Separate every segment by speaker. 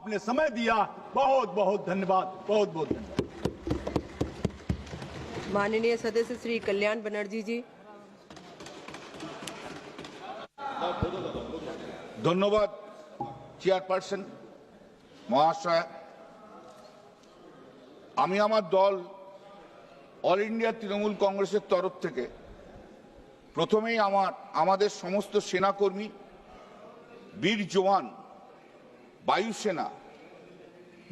Speaker 1: आपने समय दिया, बहुत बहुत धन्यवाद, बहुत बहुत धन्यवाद।
Speaker 2: माननीय सदस्य श्री कल्याण बनर्जी जी।
Speaker 3: ধন্যবাদ চেয়ারপারসন মহাশয়। আমি আমার দল অল ইন্ডিয়া তৃণমূল কংগ্রেসের তরফ থেকে প্রথমেই আমাদের সমস্ত সেনাকর্মী, বীর জওয়ান, বায়ুসেনা,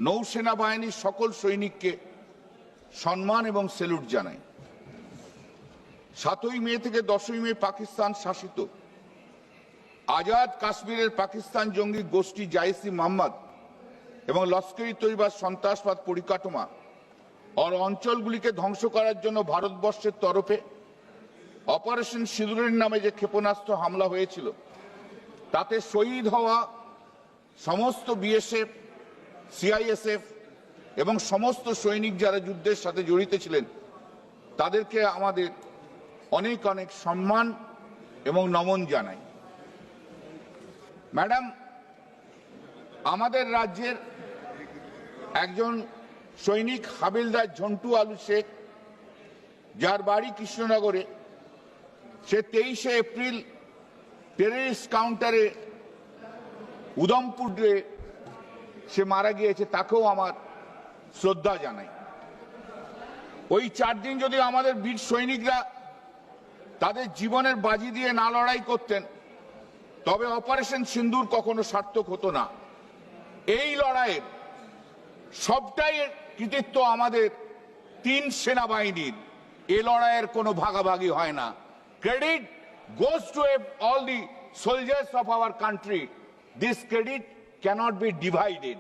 Speaker 3: নৌসেনা বাহিনীর সকল সৈনিককে সম্মান এবং স্যালুট জানাই। 7ই মে থেকে 10ই মে পাকিস্তান শাসিত আজাদ কাশ্মীরের পাকিস্তান জঙ্গি গোষ্ঠী জাইসি মোহাম্মদ এবং লস্করি তৈবার সন্ত্রাসবাদ পরিকাঠামো আর অঞ্চলগুলিকে ধ্বংস করার জন্য ভারতবর্ষের তরফে অপারেশন সিঁদুরের নামে যে ক্ষেপণাস্ত্র হামলা হয়েছিল, তাতে শহীদ হওয়া সমস্ত বিএসএফ, সিআইএসএফ এবং সমস্ত সৈনিক যারা যুদ্ধের সাথে জড়িত ছিলেন, তাদেরকে আমাদের অনেক অনেক সম্মান এবং নমন জানাই। ম্যাডাম, আমাদের রাজ্যের একজন সৈনিক হাবিলদার ঝন্টু আলু শেখ, যার বাড়ি কৃষ্ণনগরে, সে 23শে এপ্রিল টেররিস্ট কাউন্টারে উধমপুরে সে মারা গিয়েছে, তাকেও আমার শ্রদ্ধা জানাই। ওই 4 দিন যদি আমাদের বীর সৈনিকরা তাদের জীবনের বাজি দিয়ে না লড়াই করতেন, তবে অপারেশন সিন্দুর কখনো সার্থক হতো না। এই লড়াইয়ের সবটাই কৃতিত্ব আমাদের 3 সেনাবাহিনীর। এই লড়াইয়ের কোনো ভাগাভাগি হয় না। Credit goes to all the soldiers of our country. This credit cannot be divided.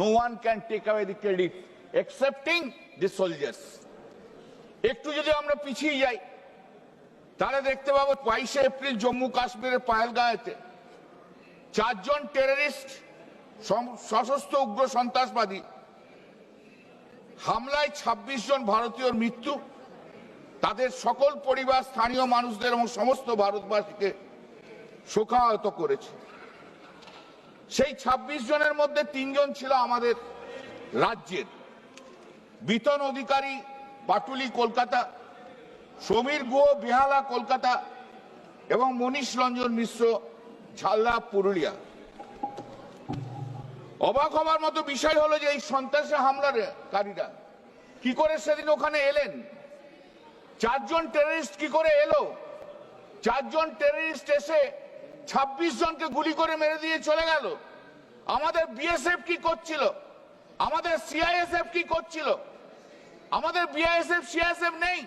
Speaker 3: No one can take away the credit excepting the soldiers. একটু যদি আমরা পিছিয়ে যাই তাহলে দেখতে পাবো 22শে এপ্রিল জম্মু কাশ্মীরের পাহেলগাঁওতে 4 জন টেররিস্ট সশস্ত্র উগ্র সন্ত্রাসবাদী হামলায় 26 জন ভারতীয়র মৃত্যু, তাদের সকল পরিবার, স্থানীয় মানুষদের এবং সমস্ত ভারতবাসীকে শোকাহত করেছে। সেই 26 জনের মধ্যে 3 জন ছিল আমাদের রাজ্যের। বিতন অধিকারী পাটুলি কলকাতা, সমীর গুহ বেহালা কলকাতা এবং মনীষ রঞ্জন মিশ্র ঝালদা পুরুলিয়া। অবাক হবার মতো বিষয় হলো যে এই সন্ত্রাসী হামলাকারীরা কি করে সেদিন ওখানে এলেন। 4 জন টেররিস্ট কি করে এলো? 4 জন টেররিস্ট এসে 26 জনকে গুলি করে মেরে দিয়ে চলে গেল। আমাদের বিএসএফ কি করছিল? আমাদের সিআইএসএফ কি করছিল? আমাদের বিআইএসএফ সিআইএসএফ নেই।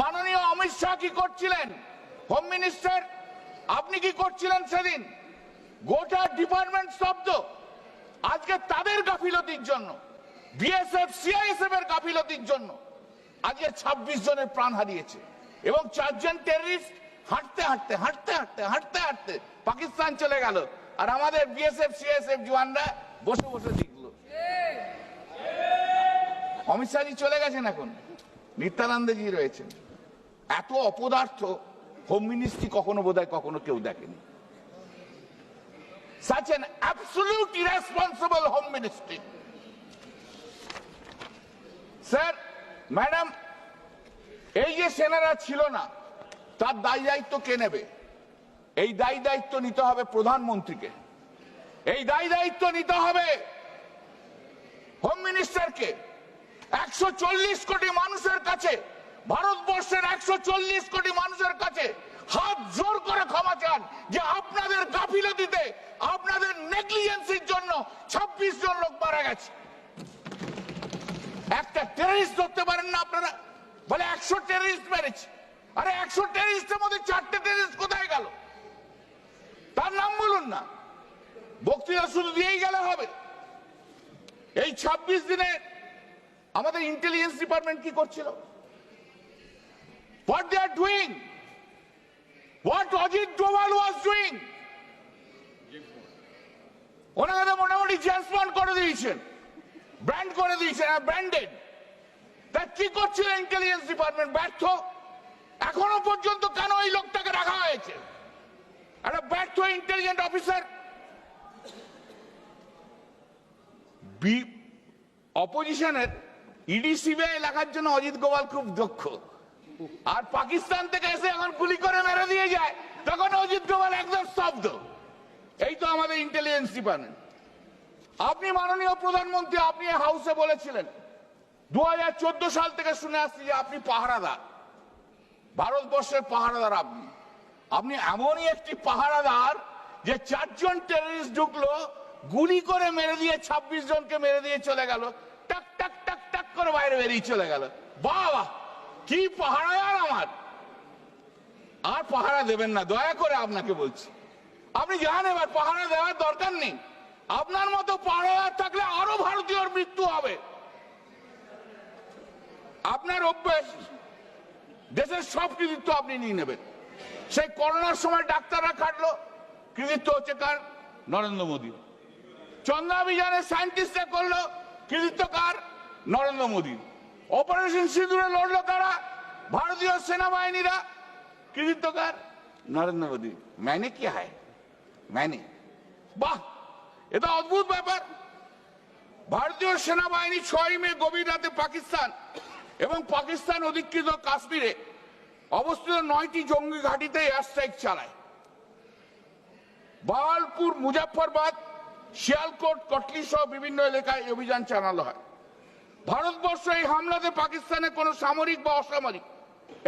Speaker 3: মাননীয় অমিত শাহ কি করছিলেন? হোম মিনিস্টার আপনি কি করছিলেন সেদিন? গোটা ডিপার্টমেন্ট স্তব্ধ। আজকে তাদের গাফিলতির জন্য, বিএসএফ সিআইএসএফ এর গাফিলতির জন্য আজকে 26 জনের প্রাণ হারিয়েছে এবং 4 জন টেররিস্ট হাঁটতে হাঁটতে হাঁটতে হাঁটতে হাঁটতে হাঁটতে পাকিস্তান চলে গেল, আর আমাদের বিএসএফ সিআইএসএফ জওয়ানরা বসে বসে দেখলো। অমিত শাহজি চলে গেছেন, এখন নিত্যানন্দজি রয়েছেন। এত অপদার্থ হোম মিনিস্ট্রি কখনো বোধহয় কখনো কেউ দেখেনি। Such an absolute irresponsible home ministry. Sir, madam, এই যে সেনারা ছিল না, তার দায় দায়িত্ব কে নেবে? এই দায় দায়িত্ব নিতে হবে প্রধানমন্ত্রীকে, এই দায় দায়িত্ব নিতে হবে হোম মিনিস্টারকে। 140 কোটি মানুষের কাছে, ভারতবর্ষের 140 কোটি মানুষের কাছে হাত জোর করে ক্ষমা চান যে আপনাদের গাফিলতিতে, আপনাদের নেগলিজেন্সির জন্য 26 জন লোক মারা গেছে। একটা টেররিস্ট ধরতে পারেন না আপনারা? বলে 100 টেররিস্ট মেরেছে। আরে 100 টেররিস্টের মধ্যে 4টে টেররিস্ট কোথায় গেল? তার নাম বলুন না। বক্তৃতা শুধু দিয়েই গেলে হবে? এই 26 দিনে আমাদের ইন্টেলিজেন্স ডিপার্টমেন্ট কি করছিল? What they are doing? What Ajit Doval was doing? ওনাকে মোটামুটি জেমস করে দিয়েছেন, ব্র্যান্ড করে দিয়েছেন, ব্র্যান্ডেড। তা কি করছিল ইন্টেলিজেন্স ডিপার্টমেন্ট? ব্যর্থ। এখনো পর্যন্ত কেন এই লোকটাকে রাখা হয়েছে? একটা ব্যর্থ ইন্টেলিজেন্ট অফিসার। অপোজিশনের ইডি সিবিআই লেখার জন্য অজিত গোয়াল খুব দক্ষ, আর পাকিস্তান থেকে এসে এখন গুলি করে মেরে দিয়ে যায় তখন অজিত গোয়াল একদম স্তব্ধ। এই তো আমাদের ইন্টেলিজেন্স ডিপার্টমেন্ট। আপনি মাননীয় প্রধানমন্ত্রী, আপনি হাউসে বলেছিলেন 2014 সাল থেকে শুনে আসছি যে আপনি পাহারাদার, ভারতবর্ষের পাহারাদার। আপনি এমনই একটি পাহারাদার যে 4 জন টেররিস্ট ঢুকলো, গুলি করে মেরে দিয়ে 26 জনকে মেরে দিয়ে চলে গেল, টাক টাক টাক টাক করে বাইরে বেরিয়ে চলে গেল। বাবা কি পাহারাদার আমার! আর পাহারা দেবেন না দয়া করে, আপনাকে বলছি। আপনি যান, এবার পাহারা দেওয়ার দরকার নেই। আপনার মতো পাহারাদার থাকলে আরো ভারতীয়র মৃত্যু হবে। আপনার অভ্যেস, দেশের সব কৃতিত্ব আপনি নিয়ে নেবেন। সেই করোনার সময় ডাক্তাররা খাটলো, কৃতিত্ব হচ্ছে কার? নরেন্দ্র মোদী। চন্দ্রাভিযানে সায়েন্টিস্টরা করলো, কৃতিত্ব কার? নরেন্দ্র মোদী। অপারেশন সিঁদুরে লড়লো কারা? ভারতীয় সেনাবাহিনীরা। কৃতিত্ব কার? নরেন্দ্র মোদী। मैंने क्या है? मैंने। বাহ, এটা অদ্ভুত ব্যাপার। ভারতীয় সেনাবাহিনী 6 মে গভীর রাতে পাকিস্তান এবং পাকিস্তান অধিকৃত কাশ্মীরে অবস্থিত 9টি জঙ্গি ঘাঁটিতে এয়ার স্ট্রাইক চালায়। বাহালপুর, মুজাফফরবাদ, শিয়ালকোট, কটলি সহ বিভিন্ন এলাকায় অভিযান চালানো হয়। ভারতবর্ষ এই হামলাতে পাকিস্তানে কোনো সামরিক বা অসামরিক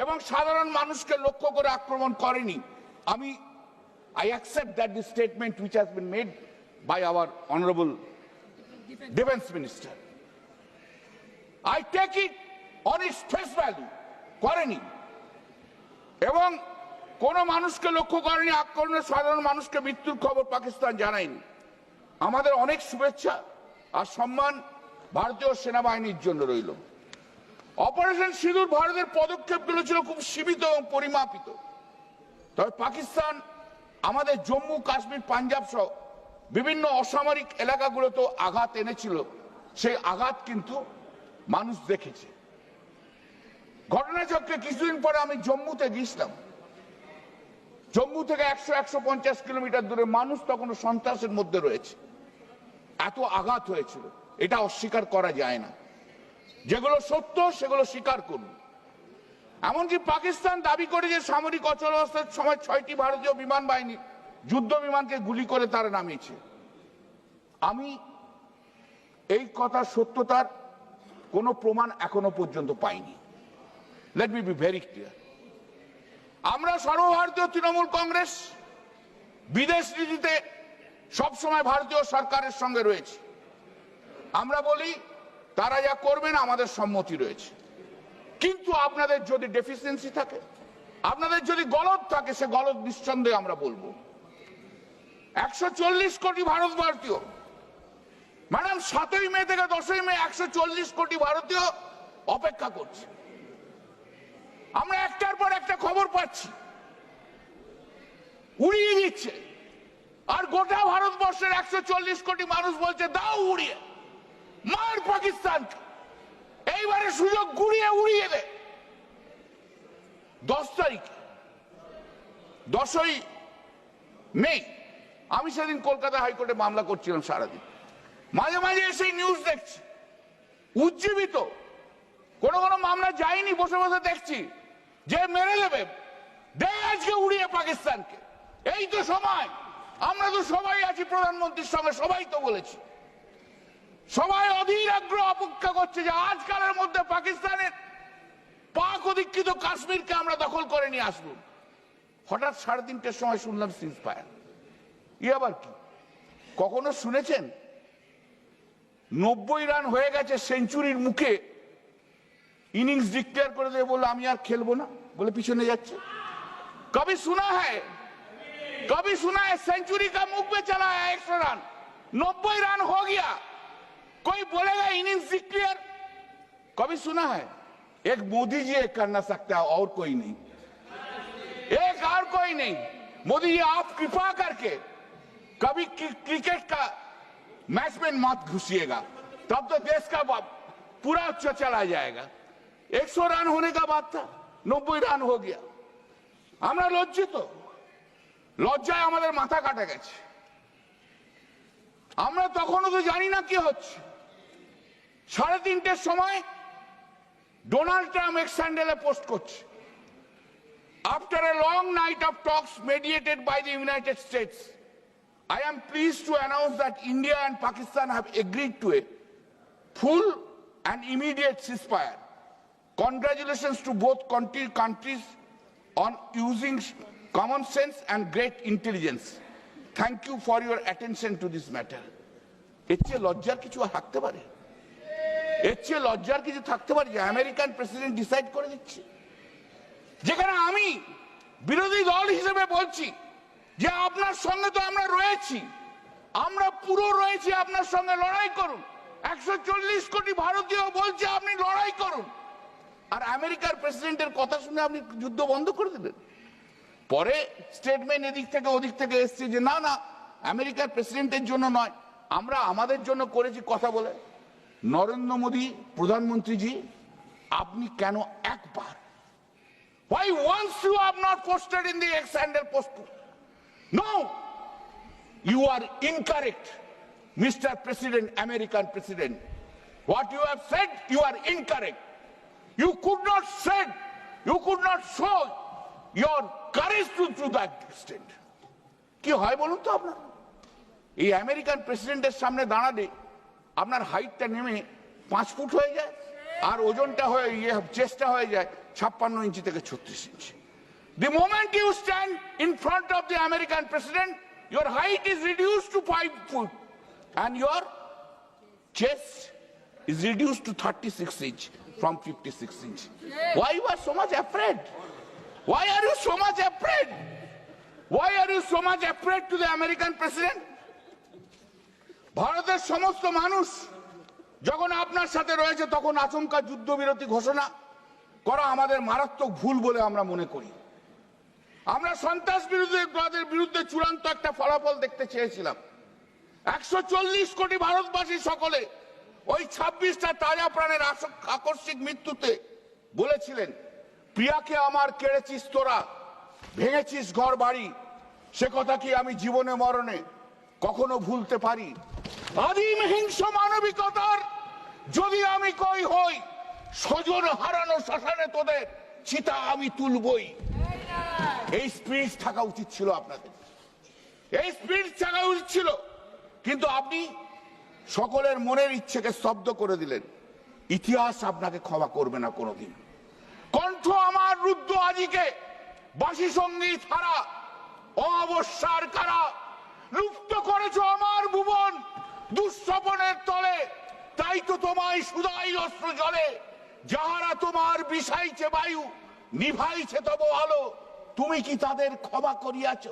Speaker 3: এবং সাধারণ মানুষকে লক্ষ্য করে আক্রমণ করেনি। I accept that the statement which has been made by our honorable defense minister. I take it on its face value. করেনি এবং কোন মানুষকে লক্ষ্য করেনি, আক্রমণে সাধারণ মানুষকে মৃত্যুর খবর পাকিস্তান জানায়নি। আমাদের অনেক শুভেচ্ছা আর সম্মান ভারতীয় সেনাবাহিনীর জন্য রইল। অপারেশন সিঁদুর ভারতের পদক্ষেপগুলো ছিল খুব সীমিত এবং পরিমাপিত, তবে পাকিস্তান আমাদের জম্মু, কাশ্মীর, পাঞ্জাব সহ বিভিন্ন অসামরিক এলাকাগুলোতে আঘাত এনেছিল। সেই আঘাত কিন্তু মানুষ দেখেছে। ঘটনাচক্রে কিছুদিন পরে আমি জম্মুতে গিয়েছিলাম। জম্মু থেকে 100-150 কিলোমিটার দূরে মানুষ তখনও সন্ত্রাসের মধ্যে রয়েছে। এত আঘাত হয়েছিল, এটা অস্বীকার করা যায় না। যেগুলো সত্য সেগুলো স্বীকার করুন। এমনকি পাকিস্তান দাবি করে যে সামরিক অচলাবস্থার সময় 6টি ভারতীয় বিমান বাহিনী যুদ্ধ বিমানকে গুলি করে তারা নামিয়েছে। আমি এই কথা সত্যতার কোনো প্রমাণ এখনো পর্যন্ত পাইনি। Let me be very clear. আমরা সর্বভারতীয় তৃণমূল কংগ্রেস বিদেশ নীতিতে সবসময় ভারতীয় সরকারের সঙ্গে রয়েছে। আমরা বলি তারা যা করবেন আমাদের সম্মতি রয়েছে, কিন্তু আপনাদের যদি ডেফিসিয়েন্সি থাকে, আপনাদের যদি গলদ থাকে, সে গলদ নিঃসন্দেহে আমরা বলবো। 140 কোটি ভারতবর্ষীয়, ম্যাডাম 7ই মে থেকে 10ই মে 140 কোটি ভারতীয় অপেক্ষা করছে। আমরা একটার পর একটা খবর পাচ্ছি, উড়িয়ে দিচ্ছে। আর গোটা ভারতবর্ষের 140 কোটি মানুষ বলছে দাও উড়িয়ে, মার পাকিস্তানকে, এইবারে সুযোগ গুড়িয়ে উড়িয়ে দে। 10 তারিখ, 10ই মে, আমি সেদিন কলকাতা হাইকোর্টে মামলা করছিলাম সারাদিন। মাঝে মাঝে এসে নিউজ দেখছি উজ্জীবিত, কোন কোন মামলা যায়নি, বসে বসে দেখছি যে মেরে দেবে, দে আজকে উড়িয়ে পাকিস্তানকে। এই তো সময়, আমরা তো সবাই আছি প্রধানমন্ত্রীর সঙ্গে, সবাই তো বলেছি, সবাই অধীর আগ্রহ অপেক্ষা করছে যে আজকালের মধ্যে পাকিস্তানের পাক অধিকৃত কাশ্মীরকে আমরা দখল করে নিয়ে আসবো। হঠাৎ 3:30টার সময় শুনলাম সিজ ফায়ার। আবার কি? কখনো শুনেছেন 90 রান হয়ে গেছে, সেঞ্চুরির মুখে ইনিংস ডিক্লেয়ার করে দিয়ে বললো আমি আর খেলবো না, বলে পিছনে যাচ্ছে? কবি শোনা হ্যায়? कभी सुना है सेंचुरी का मुख पे चला है 100 रन, 90 रन हो गया, कोई बोलेगा इनिंग्स डिक्लेयर? कभी सुना है? एक मोदी जी एक करना सकता है और कोई नहीं, एक और कोई नहीं। मोदी जी आप कृपा करके कभी क्रिकेट का मैच में मत घुसिएगा, तब तो देश का पूरा चला जाएगा। 100 रन होने का बात था, 90 रन हो गया। আমরা লজ্জিত, লজ্জায় আমাদের মাথা কাটা গেছে। আমরা তখনও তো জানি না কি হচ্ছে। 3:30টার সময় ডোনাল্ড ট্রাম্প এক্স হ্যান্ডেলে পোস্ট করছে, after a long night of talks mediated by the United States, I am pleased to announce that India and Pakistan have agreed to a full and immediate ceasefire. Congratulations to both countries on using common sense and great intelligence. Thank you for your attention to this matter. এর চেয়ে লজ্জার কিছু থাকতে পারে? এর চেয়ে লজ্জার কিছু থাকতে পারে যে আমেরিকান প্রেসিডেন্ট ডিসাইড করে দিচ্ছে? যেখানে আমি বিরোধী দল হিসেবে বলছি যে আপনার সঙ্গে তো আমরা রয়েছি, আমরা পুরো রয়েছি, আপনার সঙ্গে লড়াই করুন। 140 কোটি ভারতীয় বলছে আপনি লড়াই করুন, আর আমেরিকার প্রেসিডেন্টের কথা শুনে আপনি যুদ্ধ বন্ধ করে দিলেন। পরে স্টেটমেন্ট এদিক থেকে ওদিক থেকে এসছে যে না না, আমেরিকার প্রেসিডেন্টের জন্য নয়, আমরা আমাদের জন্য করেছি কথা বলে। নরেন্দ্র মোদী প্রধানমন্ত্রীজি, আপনি কেন একবার, why once you have not posted in the ex-handle post? No, you are incorrect, Mr. President, American President. What you have said, you are incorrect. You could not said, you could not show your courage to that extent. কি হয় বলুন তো আপনার? এই American প্রেসিডেন্টের সামনে দাঁড়ালে আপনার হাইটটা নেমে 5 ফুট হয়ে যায়, আর ওজনটা হয়ে চেস্টটা হয়ে যায় 56 ইঞ্চি থেকে 36 ইঞ্চি। The moment you stand in front of the American president, your height is reduced to 5 foot and your chest is reduced to 36 inch from 56 inch. Why you are so much afraid? Why are you so much afraid? Why are you so much afraid to the American president? ভারতের সমস্ত মানুষ যখন আপনার সাথে রয়েছে তখন আচমকা যুদ্ধবিরতি ঘোষণা করা আমাদের মারাত্মক ভুল বলে আমরা মনে করি। আমরা সন্ত্রাসবাদের বিরুদ্ধে চূড়ান্ত একটা ফলাফল দেখতে চেয়েছিলাম। 140 কোটি ভারতবাসী সকলে ওই 26টা তাজা প্রাণের আকস্মিক মৃত্যুতে বলেছিলেন, প্রিয়াকে আমার কেড়েছিস তোরা, ভেঙেছিস ঘর বাড়ি, সে কথা কি আমি জীবনে মরণে কখনো ভুলতে পারি? আদিম হিংস মানবিকতার যদি আমি কই হই, স্বজন হারানো শ্মশানে তোদের চিতা আমি তুলবই। এই স্পিরিট থাকা উচিত ছিল আপনাদের, এই স্পিরিট থাকা উচিত ছিল, কিন্তু আপনি সকলের মনের ইচ্ছেকে স্তব্ধ করে দিলেন। ইতিহাস আপনাকে ক্ষমা করবে না কোনোদিন। কণ্ঠ আমার রুদ্ধ আজিকে বাসি সঙ্গীত হারা অমাবস্যার কারা, লুপ্ত করেছ আমার ভুবন দুঃস্বপনের তলে, তাই তো তোমায় সুদাই অস্ত্র জলে, যাহারা তোমার বিষাইছে বায়ু নিভাইছে তব আলো, তুমি কি তাদের ক্ষমা করিয়াছ,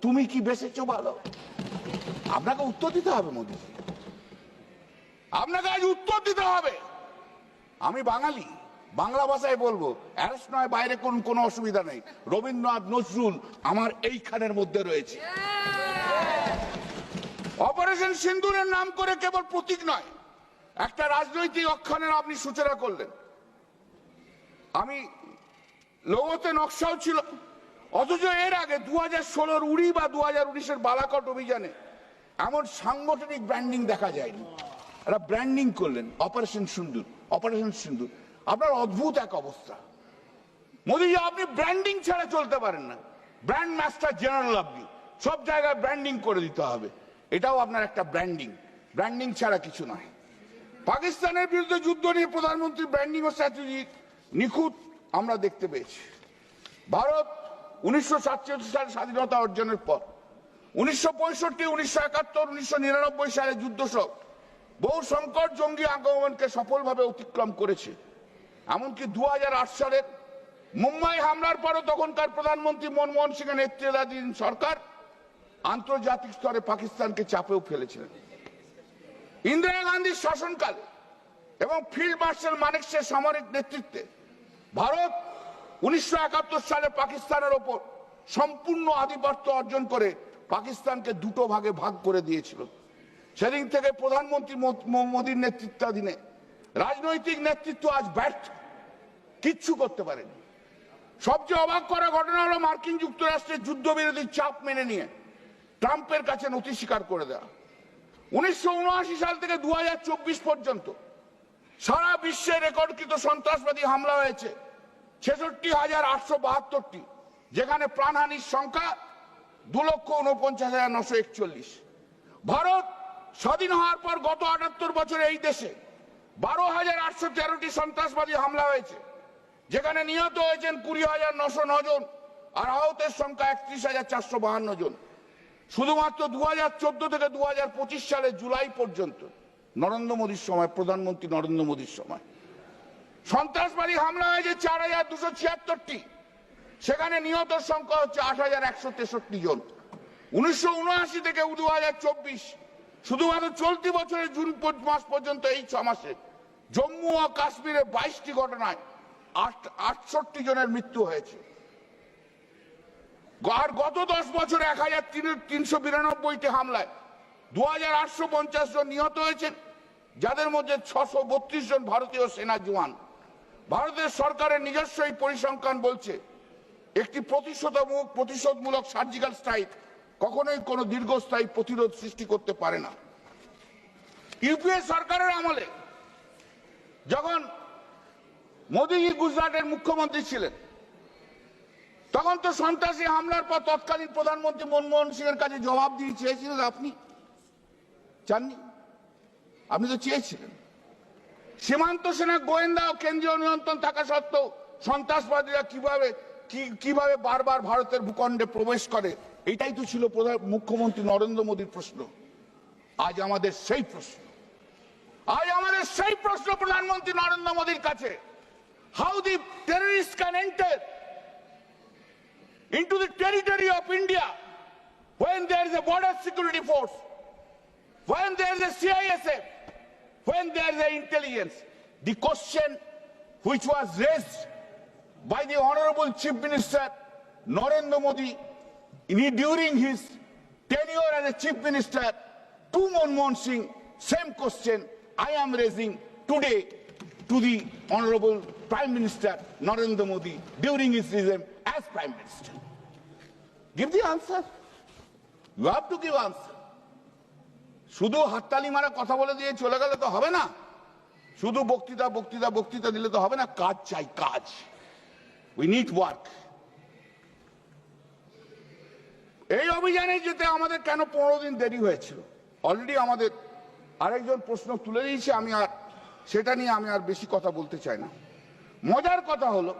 Speaker 3: তুমি কি বেঁচেছ ভালো? আপনাকে উত্তর দিতে হবে মোদীজি, আপনাকে আজ উত্তর দিতে হবে। আমি বাঙালি, বাংলা ভাষায় বলবো, অ্যারেস্ট নয় বাইরে কোনো অসুবিধা নেই, রবীন্দ্রনাথ নজরুল আমার এইখানের মধ্যে রয়েছে। অপারেশন সিন্দুরের নাম করে কেবল প্রতীক নয়, একটা রাজনৈতিক অক্ষানের আপনি সূচনা করলেন। আমি লৌহতে নকশাও ছিল, অথচ এর আগে 2016 উড়ি বা 2019-এর বালাকট অভিযানে এমন সাংগঠনিক ব্র্যান্ডিং দেখা যায়নি। একটা ব্র্যান্ডিং করলেন অপারেশন সিন্দুর, অপারেশন সিন্দুর। আপনার অদ্ভুত এক অবস্থা মোদীজি, আপনি ব্র্যান্ডিং ছাড়া চলতে পারেন না, ব্র্যান্ড মাস্টার জেনারেল আপনি, সব জায়গায় ব্র্যান্ডিং করে দিতে হবে, এটাও আপনার একটা ব্র্যান্ডিং, ব্র্যান্ডিং ছাড়া কিছু নয়। পাকিস্তানের বিরুদ্ধে যুদ্ধ নিয়ে প্রধানমন্ত্রী ব্র্যান্ডিং ও স্ট্র্যাটেজি নিখুঁত আমরা দেখতে পেয়েছি। ভারত 1947 সালে স্বাধীনতা অর্জনের পর 1965, 1971, 1999 সালে যুদ্ধ সহ বহু সংকট জঙ্গি আক্রমণকে সফলভাবে অতিক্রম করেছে। এমনকি 2008 সালের মুম্বাই হামলার পরও তখনকার প্রধানমন্ত্রী মনমোহন সিংয়ের নেতৃত্বাধীন সরকার আন্তর্জাতিক স্তরে পাকিস্তানকে চাপেও ফেলেছিলেন। ইন্দিরা গান্ধীর শাসনকালে এবং ফিল্ড মার্শাল মানেকশের সামরিক নেতৃত্বে ভারত 1971 সালে পাকিস্তানের ওপর সম্পূর্ণ আধিপত্য অর্জন করে পাকিস্তানকে দুটো ভাগে ভাগ করে দিয়েছিল। সেদিন থেকে প্রধানমন্ত্রী মোদীর নেতৃত্বাধীনে রাজনৈতিক নেতৃত্ব আজ ব্যর্থ, কিচ্ছু করতে পারেনি। সবচেয়ে অবাক করা ঘটনা হলো মার্কিন যুক্তরাষ্ট্রের যুদ্ধবিরোধী চাপ মেনে নিয়ে ট্রাম্পের কাছে নথি স্বীকার করে দেওয়া। 1979 সাল থেকে 2024 পর্যন্ত সারা বিশ্বে রেকর্ডকৃত সন্ত্রাসবাদী হামলা হয়েছে 66,872টি, যেখানে প্রাণহানির সংখ্যা 2,49,941। ভারত স্বাধীন হওয়ার পর গত 78 বছরে এই দেশে 12,813টি সন্ত্রাসবাদী হামলা হয়েছে, যেখানে নিহত হয়েছেন 20,909 জন আর আহতের সংখ্যা 31,452 জন। শুধুমাত্র 2014 থেকে 2025 সালের জুলাই পর্যন্ত নরেন্দ্র মোদীর সময়, প্রধানমন্ত্রী নরেন্দ্র মোদীর সময় সন্ত্রাসবাদী হামলা হয়েছে 4,276টি, সেখানে নিহত সংখ্যা হচ্ছে 8,163 জন। 1979 থেকে 2024 শুধুমাত্র চলতি বছরের জুন মাস পর্যন্ত এই 6 মাসে জম্মু ও কাশ্মীরে 22টি ঘটনায় 68 জনের মৃত্যু হয়েছে। আর গত 10 বছরে 1,392টি হামলায় 2,850 জন নিহত হয়েছেন, যাদের মধ্যে 632 জন ভারতীয় সেনা জওয়ান। ভারতের সরকারের নিজস্ব এই পরিসংখ্যান বলছে একটি প্রতিশোধমূলক সার্জিক্যাল স্ট্রাইক কখনোই কোনো দীর্ঘস্থায়ী প্রতিরোধ সৃষ্টি করতে পারে না। ইউপিএ সরকারের আমলে যখন মোদীজি গুজরাটের মুখ্যমন্ত্রী ছিলেন, তখন তো সন্ত্রাসী হামলার পর তৎকালীন প্রধানমন্ত্রী মনমোহন সিং এর কাছে জবাব দিয়ে চেয়েছিলেন, আপনি চাননি? আপনি তো চেয়েছিলেন। সীমান্ত সেনা, গোয়েন্দা ও কেন্দ্রীয় নিয়ন্ত্রণ থাকা সত্ত্বেও সন্ত্রাসবাদীরা কিভাবে বারবার ভারতের ভূখণ্ডে প্রবেশ করে, এটাই তো ছিল মুখ্যমন্ত্রী নরেন্দ্র মোদীর প্রশ্ন। আজ আমাদের সেই প্রশ্ন প্রধানমন্ত্রী নরেন্দ্র মোদীর কাছে। How the terrorist can enter into the territory of India when there is a border security force, when there is a CISF, when there is a intelligence. The question which was raised by the Honorable Chief Minister Narendra Modi during his tenure as a Chief Minister to Manmohan Singh, same question I am raising today to the Honorable Prime Minister Narendra Modi during his regime as Prime Minister. Give the answer. You have to give answer. শুধু হাততালি মারা কথা বলে দিয়ে চলে গেলে তো হবে না, শুধু বক্তৃতা দিলে তো হবে না, কাজ চাই, কাজ। We need work. এই অভিযানে যেতে আমাদের কেন 15 দিন দেরি হয়েছিল? অলরেডি আমাদের আরেকজন প্রশ্ন তুলে দিয়েছে, সেটা নিয়ে আমি আর বেশি কথা বলতে চাই না। মজার কথা হলো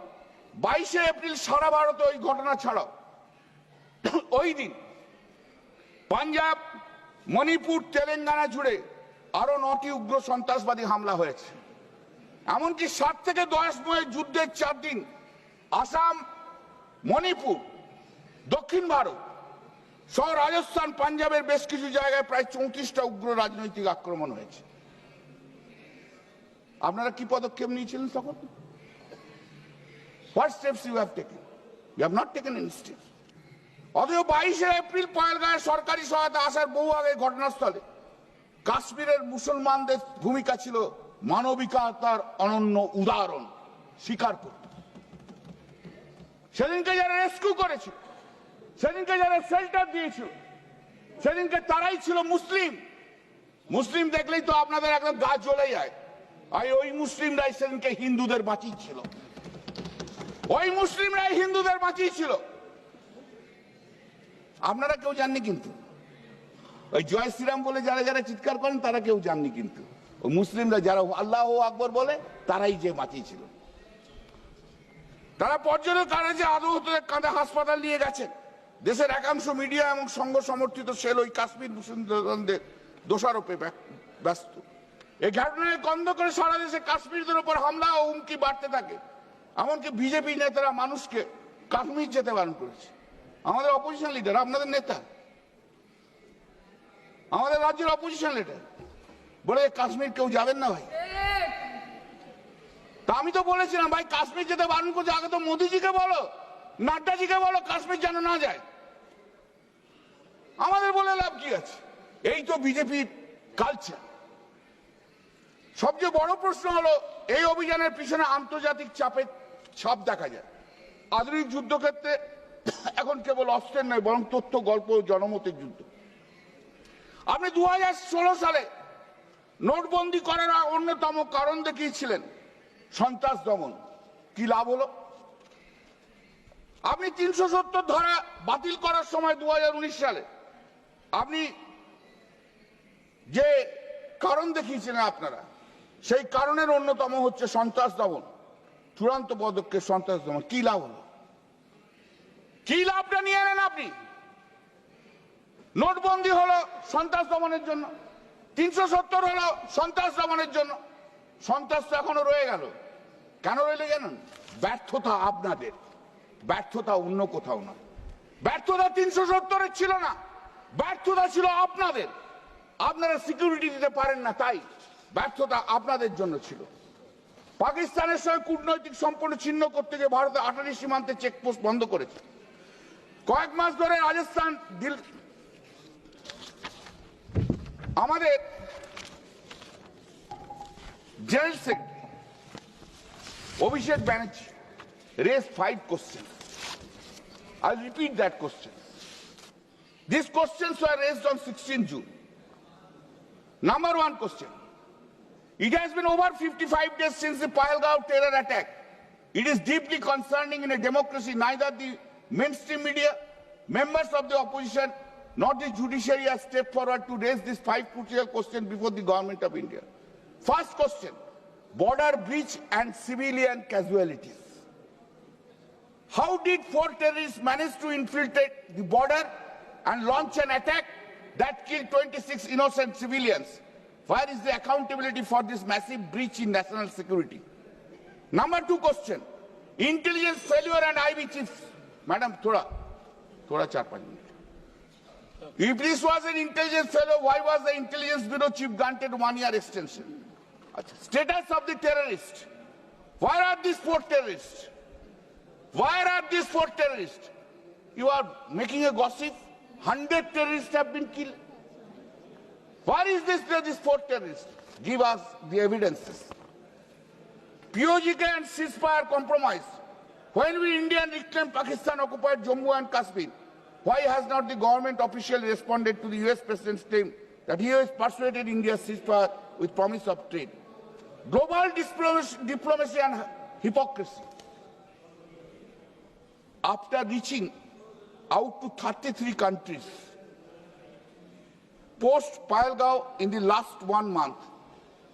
Speaker 3: 22শে এপ্রিল সারা ভারতে ওই ঘটনা ছাড়াও ওই দিন পাঞ্জাব, মণিপুর, তেলেঙ্গানা জুড়ে আরো 9টি উগ্র সন্ত্রাসবাদী হামলা হয়েছে। এমনকি 7 থেকে 10 মে যুদ্ধের 4 দিন আসাম, মণিপুর, দক্ষিণ ভারত সহ রাজস্থান, পাঞ্জাবের বেশ কিছু জায়গায় প্রায় 34টা উগ্র রাজনৈতিক আক্রমণ হয়েছে। আপনারা কি পদক্ষেপ নিয়েছিলেন তখন? What steps you have taken? You have not taken any steps. অথচ 22শে এপ্রিল পহেলগাঁয়ে সরকারি সহায়তা আসার বহু আগে ঘটনাস্থলে কাশ্মীরের মুসলমানদের ভূমিকা ছিল মানবিকতার অনন্য উদাহরণ স্বীকার করতে। সেদিনকে যারা রেস্কিউ করেছিল, সেদিনকে যারা শেল্টার দিয়েছিল, সেদিনকে তারাই ছিল মুসলিম। মুসলিম দেখলেই তো আপনাদের একদম গা জ্বলে যায়। আর ওই মুসলিমরাই সেদিনকে হিন্দুদের বাঁচিয়েছিল, ওই মুসলিমরাই হিন্দুদের বাঁচিয়েছিল। আপনারা কেউ জাননি, কিন্তু ওই জয় শ্রীরাম বলে যারা যারা চিৎকার করেন তারা কেউ জাননি, কিন্তু ওই মুসলিমরা যারা আল্লাহ আকবর বলে তারাই যে বাঁচিয়েছিল। তারা পর্যটক কাজে আহতদের কাঁধে হাসপাতাল নিয়ে গেছেন। দেশের একাংশ মিডিয়া এবং সংঘ সমর্থিত সেল ওই কাশ্মীর মুসলিমদের দোষারোপে ব্যস্ত। এই ঘটনায় কেন্দ্র করে সারা দেশে কাশ্মীরদের উপর হামলা ও হুমকি বাড়তে থাকে। এমনকি বিজেপি নেতারা মানুষকে কাশ্মীর যেতে বারণ করেছে। আমাদের অপোজিশন লিডার, আপনাদের নেতা, আমাদের রাজ্যের অপোজিশন লিডার বলে কাশ্মীর কেউ যাবেন না ভাই। তা আমি তো বলেছিলাম ভাই, কাশ্মীর যেতে বারণ করছে, আগে তো মোদিজিকে বলো, নাড্ডাজিকে বলো কাশ্মীর যেন না যায়। আমাদের বলে লাভ কি আছে? এই তো বিজেপির কালচার। সবচেয়ে বড় প্রশ্ন হলো এই অভিযানের পিছনে আন্তর্জাতিক চাপের ছাপ দেখা যায়। আধুনিক যুদ্ধক্ষেত্রে এখন কেবল অস্ত্রের নয়, বরং তথ্য, গল্প, জনমতের যুদ্ধ। আপনি 2016 সালে নোটবন্দি করার অন্যতম কারণ দেখিয়েছিলেন সন্ত্রাস দমন। কি লাভ হলো? আপনি 370 ধারা বাতিল করার সময় 2019 সালে আপনি যে কারণ দেখিয়েছিলেন আপনারা, সেই কারণের অন্যতম হচ্ছে সন্ত্রাস দমন, চূড়ান্ত পদক্ষেপ সন্ত্রাস দমন। কি লাভ হলো? কি লাভটা নিয়ে এলেন আপনি? নোটবন্দি হলো সন্ত্রাস দমনের জন্য, 370 হলো সন্ত্রাস দমনের জন্য, সন্ত্রাস তো এখনো রয়ে গেল। কেন রইলে জানেন? ব্যর্থতা আপনাদের, ব্যর্থতা অন্য কোথাও না। ব্যর্থতা 370 ছিল না, ব্যর্থতা ছিল আপনাদের। আপনারা সিকিউরিটি দিতে পারেন না, তাই ব্যর্থতা আপনাদের জন্য ছিল। পাকিস্তানের সঙ্গে কূটনৈতিক সম্পর্ক ছিন্ন করতে গিয়ে ভারতে 28 সীমান্তে চেকপোস্ট বন্ধ করেছে। কয়েক মাস ধরে রাজস্থান আমাদের general secretary Abhishek Banerjee raised 5 questions. I'll repeat that question. These questions were raised on 16 June. Number 1 question. It has been over 55 days since the Pahalgaon terror attack. It is deeply concerning in a democracy. Neither the mainstream media, members of the opposition, nor the judiciary has stepped forward to raise these 5 crucial questions before the government of India. First question, border breach and civilian casualties. How did 4 terrorists manage to infiltrate the border and launch an attack that killed 26 innocent civilians? Where is the accountability for this massive breach in national security? Number 2 question, intelligence failure and IB chiefs. Madam, thoda 4-5 minutes. If this was an intelligence failure, why was the intelligence bureau chief granted 1-year extension? Status of the terrorists. Where are these 4 terrorists? Where are these 4 terrorists? You are making a gossip. 100 terrorists have been killed. Where is these 4 terrorists? Give us the evidences. POGK and ceasefire compromise. When will India reclaim Pakistan occupied Jammu and Kashmir? Why has not the government officially responded to the US President's claim that he has persuaded India's ceasefire with promise of trade? Global diplomacy and hypocrisy. After reaching out to 33 countries, post Pahalgaon in the last 1 month,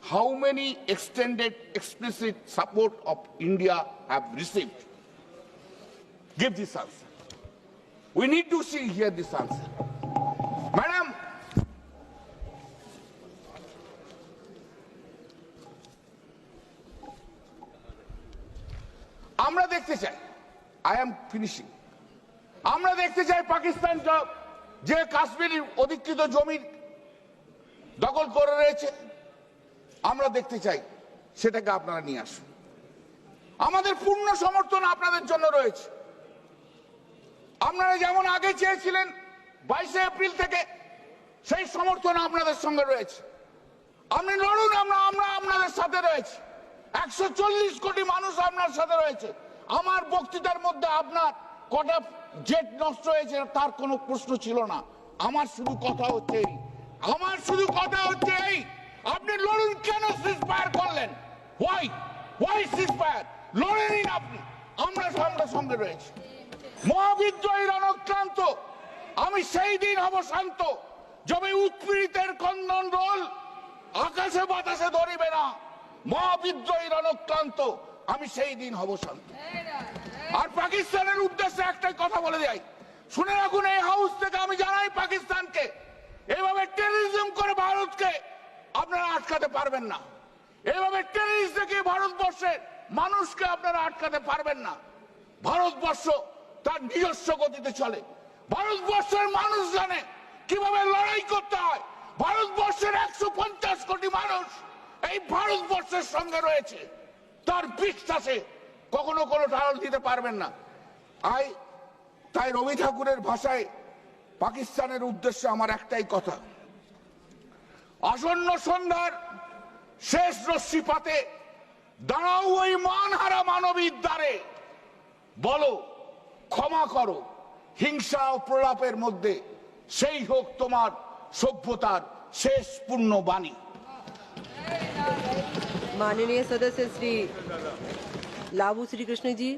Speaker 3: how many extended explicit support of India have received? Give this answer. We need to hear this answer. Madam, আমরা দেখতে চাই, I am finishing. আমরা দেখতে চাই পাকিস্তান যে কাশ্মীরের অধিকৃত জমি দখল করে রয়েছে, আমরা দেখতে চাই সেটাকে আপনারা নিয়ে আসুন। আমাদের পূর্ণ সমর্থন আপনাদের জন্য রয়েছে। আপনারা যেমন আগে চেয়েছিলেন 22 এপ্রিল থেকে, সেই সমর্থন আপনাদের সঙ্গে রয়েছে। আপনি লড়ুন, আমরা আপনাদের সাথে রয়েছে। 140 কোটি মানুষ আপনার সাথে রয়েছে। আমার বক্তৃতার মধ্যে আপনার কটা জেট নষ্ট হয়েছে তার কোনো প্রশ্ন ছিল না। আমার শুধু কথা হচ্ছে এই, আপনি লড়ুন। কেন সিজফায়ার করলেন? Why ceasefire? লড়ে নিন আপনি, আমরা সঙ্গে রয়েছে। মহাবিদ্রোহী রণক্রান্ত, আমি সেই দিন হব শান্ত যবে উৎপীড়িতের কন্দন রোল আকাশে বাতাসে ধরিবে না। মহাবিদ্রোহী রণক্রান্ত, আমি সেই দিন হব শান্ত। আর পাকিস্তানের উদ্দেশ্যে একটাই কথা বলে যাই, শুনে রাখুন, এই হাউস থেকে আমি জানাই পাকিস্তানকে, এইভাবে টেররিজম করে ভারতকে আপনারা আটকাতে পারবেন না। এইভাবে টেররিস্ট থেকে ভারতবর্ষের মানুষকে আপনারা আটকাতে পারবেন না। ভারতবর্ষ তার নিজস্ব গতিতে চলে। ভারতবর্ষের মানুষ জানে কিভাবে লড়াই করতে হয়। ভারতবর্ষের 150 কোটি মানুষ এই ভারতবর্ষের সঙ্গে রয়েছে। তার বিশ্বাসে কখনো কোনো টাল দিতে পারবেন না। তাই রবি ঠাকুরের ভাষায় পাকিস্তানের উদ্দেশ্যে আমার একটাই কথা, আসন্ন সন্ধ্যার শেষ রশ্মিপাতে দাঁড়াও ওই মানহারা মানবীর দ্বারে, বলো ক্ষমা করো হিংসা ও প্রলাপের মধ্যে, সেই হোক তোমার সভ্যতার শেষ পূর্ণ বাণী।
Speaker 2: माननीय सदस्य श्री लाभू श्री कृष्ण जी,